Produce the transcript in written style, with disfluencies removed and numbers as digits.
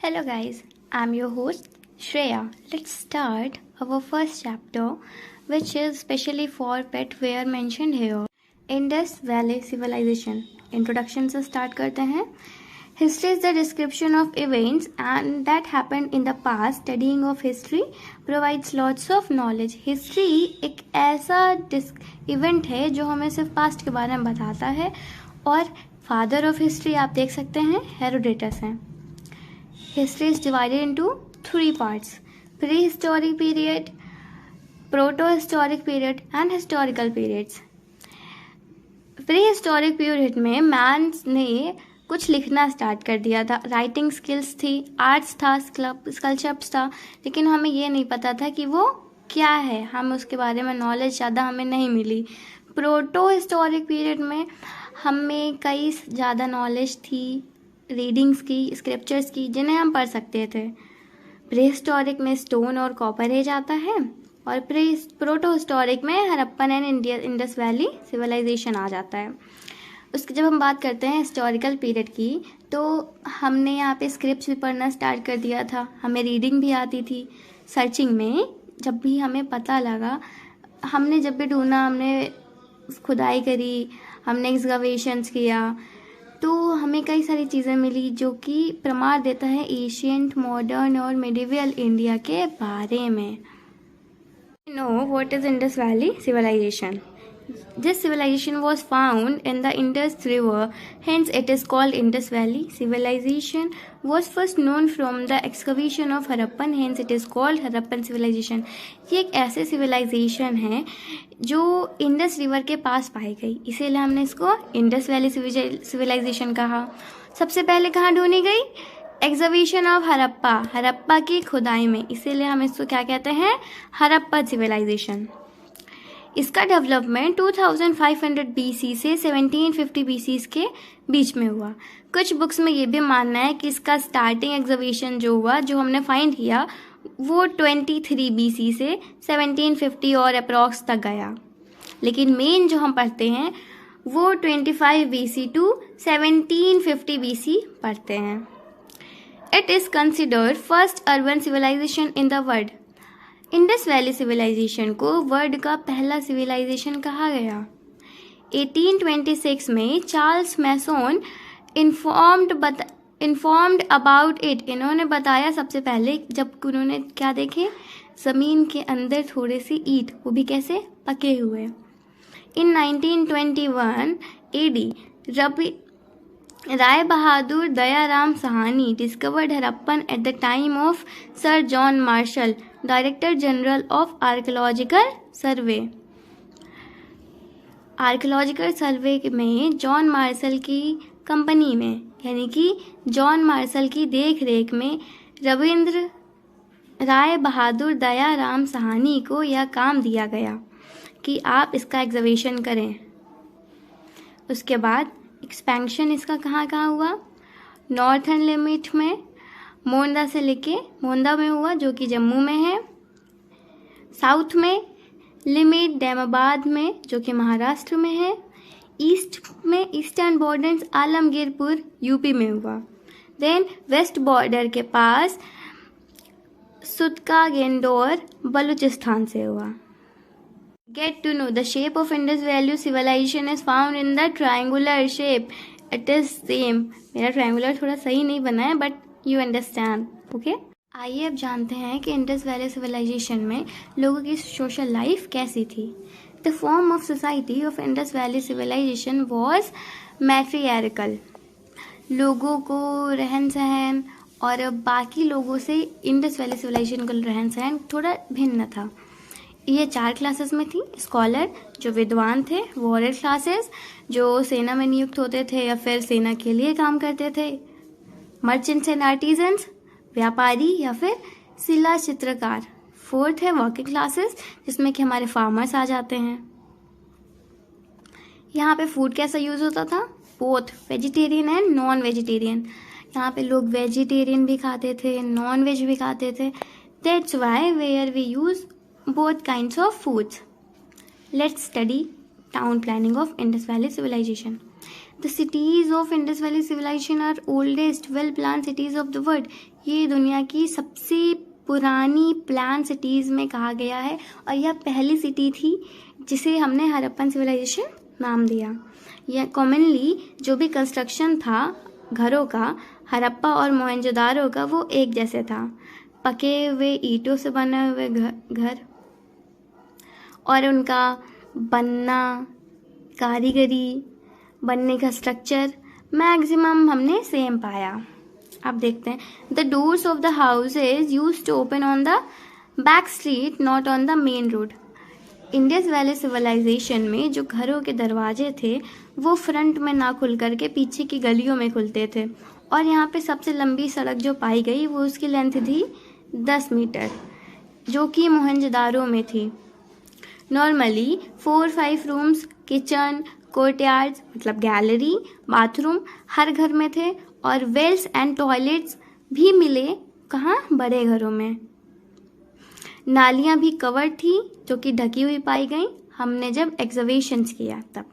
Hello guys, I'm your host Shreya. Let's start our first chapter, which is specially for pet were mentioned here. Indus Valley Civilization. Introduction से start करते हैं. History is the description of events and that happened in the past. Studying of history provides lots of knowledge. History एक ऐसा event है जो हमें सिर्फ past के बारे में बताता है और फादर ऑफ हिस्ट्री आप देख सकते हैं हेरोडेटस हैं. History is divided into three parts: prehistoric period, protohistoric period and historical periods. Prehistoric period में मैन ने कुछ लिखना स्टार्ट कर दिया था. राइटिंग स्किल्स थी, आर्ट्स था, स्कल्पचर्स था, लेकिन हमें ये नहीं पता था कि वो क्या है. हमें उसके बारे में नॉलेज ज़्यादा हमें नहीं मिली. प्रोटो हिस्टोरिक पीरियड में हमें कई ज़्यादा नॉलेज थी, रीडिंग्स की, स्क्रिप्चर्स की, जिन्हें हम पढ़ सकते थे. प्रीहिस्टोरिक में स्टोन और कॉपर एज आता है और प्रोटो हिस्टोरिक में Harappan and Indus valley civilization आ जाता है. उसकी जब हम बात करते हैं हिस्टोरिकल पीरियड की, तो हमने यहाँ पे स्क्रिप्ट्स भी पढ़ना स्टार्ट कर दिया था, हमें रीडिंग भी आती थी. सर्चिंग में जब भी हमें पता लगा, हमने जब भी ढूंढा, हमने खुदाई करी, हमने एक्सकवेशंस किया, तो हमें कई सारी चीज़ें मिली जो कि प्रमाण देता है एशियंट, मॉडर्न और मिडिवल इंडिया के बारे में. Know what is Indus valley civilisation. This civilization was found in the Indus River, hence it is called Indus Valley. Civilization was first known from the excavation of Harappan, hence it is called Harappan civilization. ये एक ऐसे civilization है जो Indus river के पास पाई गई, इसीलिए हमने इसको इंडस वैली सिविलाइजेशन कहा. सबसे पहले कहाँ ढूंढी गई? एक्सकवेशन ऑफ हड़प्पा की खुदाई में, इसीलिए हम इसको क्या कहते हैं? हड़प्पा सिविलाइजेशन. इसका डेवलपमेंट 2500 BC से 1750 BC के बीच में हुआ. कुछ बुक्स में ये भी मानना है कि इसका स्टार्टिंग एक्सकवेशन जो हुआ, जो हमने फाइंड किया, वो 23 BC से 1750 और अप्रॉक्स तक गया. लेकिन मेन जो हम पढ़ते हैं वो 25 BC टू 1750 BC पढ़ते हैं. It is considered first urban civilisation in the world. Indus valley civilisation को वर्ल्ड का पहला सिविलाइजेशन कहा गया. 1826 में Charles Masson informed about it. इन्होंने बताया सबसे पहले, जब उन्होंने क्या देखे, ज़मीन के अंदर थोड़े से ईंट, वो भी कैसे? पके हुए. In 1921 AD Rai Bahadur Dayaram Sahni discovered Harappan at the time of sir John Marshall, director general of archaeological survey. Archaeological survey में जॉन मार्शल की कंपनी में, यानी कि जॉन मार्शल की देख रेख में रविंद्र राय बहादुर दयाराम साहनी को यह काम दिया गया कि आप इसका एक्सकवेशन करें. उसके बाद एक्सपेंशन इसका कहाँ कहाँ हुआ? नॉर्थर्न लिमिट में मोंदा से लेके मोंदा में हुआ, जो कि जम्मू में है. साउथ में लिमिट डैमाबाद में, जो कि महाराष्ट्र में है. ईस्ट में ईस्टर्न बॉर्डर्स आलमगीरपुर यूपी में हुआ. देन वेस्ट बॉर्डर के पास सुतका गेंदौर बलूचिस्तान से हुआ. Get to know the shape of Indus Valley civilization is found in the triangular shape. It is same. मेरा triangular थोड़ा सही नहीं बना है, but you understand. Okay? आइए अब जानते हैं कि इंडस वैली सिविलाइजेशन में लोगों की सोशल लाइफ कैसी थी. The form of society of Indus Valley civilization was matriarchal. लोगों को रहन सहन और बाकी लोगों से इंडस वैली सिविलाइजेशन का रहन सहन थोड़ा भिन्न था. ये 4 क्लासेस में थी. स्कॉलर, जो विद्वान थे. वॉरियर क्लासेस, जो सेना में नियुक्त होते थे या फिर सेना के लिए काम करते थे. मर्चेंट्स एंड आर्टिजन्स, व्यापारी या फिर शिला चित्रकार. 4th है वर्किंग क्लासेस, जिसमें कि हमारे फार्मर्स आ जाते हैं. यहाँ पे फूड कैसा यूज़ होता था? Both vegetarian and non vegetarian. यहाँ पे लोग वेजिटेरियन भी खाते थे, नॉन वेज भी खाते थे. That's why where we use both kinds of foods. Let's study town planning of Indus Valley civilization. The cities of Indus valley civilisation are oldest well plan cities of the world. ये दुनिया की सबसे पुरानी plan cities में कहा गया है और यह पहली सिटी थी जिसे हमने हड़प्पन सिविलाइजेशन नाम दिया। यह कॉमनली जो भी कंस्ट्रक्शन था घरों का, हड़प्पा और मोहनजोदारो का, वो एक जैसे था। पके हुए ईंटों से बने हुए घर और उनका बनना, कारीगरी, बनने का स्ट्रक्चर मैक्सिमम हमने सेम पाया। अब देखते हैं, the doors of the houses used to open on the back street not on the main road. Indus valley civilisation में जो घरों के दरवाजे थे वो फ्रंट में ना खुल करके पीछे की गलियों में खुलते थे और यहाँ पे सबसे लंबी सड़क जो पाई गई वो उसकी लेंथ थी 10 मीटर, जो कि मोहनजोदारो में थी। नॉर्मली 4-5 रूम्स, किचन, कोर्टयार्ड्स मतलब गैलरी, बाथरूम हर घर में थे और वेल्स एंड टॉयलेट्स भी मिले कहाँ, बड़े घरों में। नालियाँ भी कवर्ड थी जो कि ढकी हुई पाई गई हमने जब एक्सकवेशंस किया तब।